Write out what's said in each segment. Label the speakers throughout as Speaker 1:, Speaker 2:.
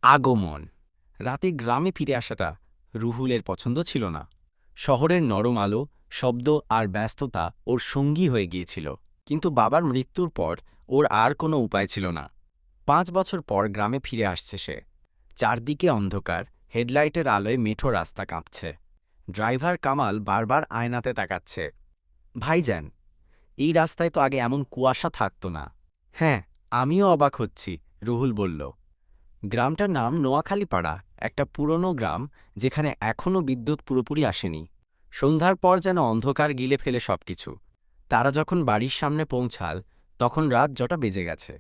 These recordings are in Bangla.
Speaker 1: আগমন। রাতে গ্রামে ফিরে আসাটা রুহুলের পছন্দ ছিল না। শহরের নরম আলো, শব্দ আর ব্যস্ততা ওর সঙ্গী হয়ে গিয়েছিল। কিন্তু বাবার মৃত্যুর পর ওর আর কোনো উপায় ছিল না। 5 বছর পর গ্রামে ফিরে আসছে সে। চারদিকে অন্ধকার, হেডলাইটের আলোয় মেঠো রাস্তা কাঁপছে। ড্রাইভার কামাল বারবার আয়নাতে তাকাচ্ছে। ভাইজান, এই রাস্তায় তো আগে এমন কুয়াশা থাকতো না। হ্যাঁ, আমিও অবাক হচ্ছি, রুহুল বলল। গ্রামটার নাম নোয়াখালীপাড়া, একটা পুরনো গ্রাম যেখানে এখনও বিদ্যুৎ পুরোপুরি আসেনি। সন্ধ্যার পর যেন অন্ধকার গিলে ফেলে সবকিছু। তারা যখন বাড়ির সামনে পৌঁছাল, তখন রাত যটা বেজে গেছে।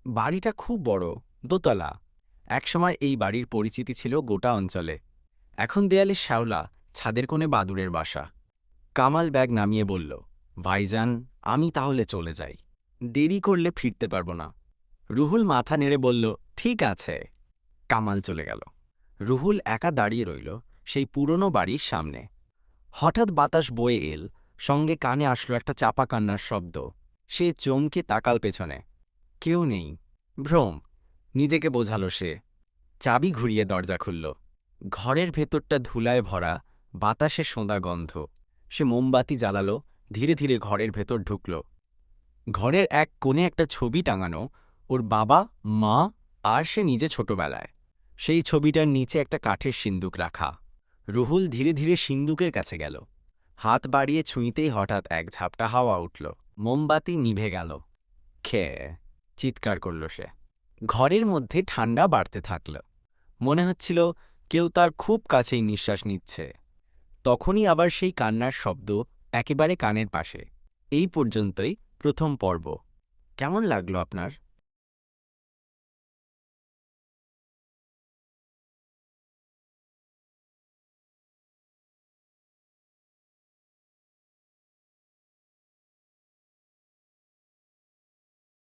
Speaker 1: বাড়িটা খুব বড়, দোতলা। একসময় এই বাড়ির পরিচিতি ছিল গোটা অঞ্চলে। এখন দেয়ালে শ্যাওলা, ছাদের কোণে বাদুড়ের বাসা। কামাল ব্যাগ নামিয়ে বলল, ভাইজান, আমি তাহলে চলে যাই। দেরি করলে ফিরতে পারবো না। রুহুল মাথা নেড়ে বলল, ঠিক আছে। কামাল চলে গেল। রুহুল একা দাঁড়িয়ে রইল সেই পুরনো বাড়ির সামনে। হঠাৎ বাতাস বয়ে এল, সঙ্গে কানে আসলো একটা চাপা কান্নার শব্দ। সে চমকে তাকাল পেছনে। কেউ নেই। ভ্রম, নিজেকে বোঝালো সে। চাবি ঘুরিয়ে দরজা খুলল। ঘরের ভেতরটা ধুলায় ভরা, বাতাসে সোঁদা গন্ধ। সে মোমবাতি জ্বালালো, ধীরে ধীরে ঘরের ভেতর ঢুকল। ঘরের এক কোণে একটা ছবি টাঙানো, ওর বাবা, মা আর সে নিজে ছোটবেলায়। সেই ছবিটার নিচে একটা কাঠের সিন্দুক রাখা। রুহুল ধীরে ধীরে সিন্দুকের কাছে গেল। হাত বাড়িয়ে ছুঁইতেই হঠাৎ এক ঝাপটা হাওয়া উঠল। মোমবাতি নিভে গেল। খেয়ে চিৎকার করল সে। ঘরের মধ্যে ঠান্ডা বাড়তে থাকল। মনে হচ্ছিল কেউ তার খুব কাছেই নিঃশ্বাস নিচ্ছে। তখনই আবার সেই কান্নার শব্দ, একেবারে কানের পাশে। এই পর্যন্তই প্রথম পর্ব। কেমন লাগলো আপনার?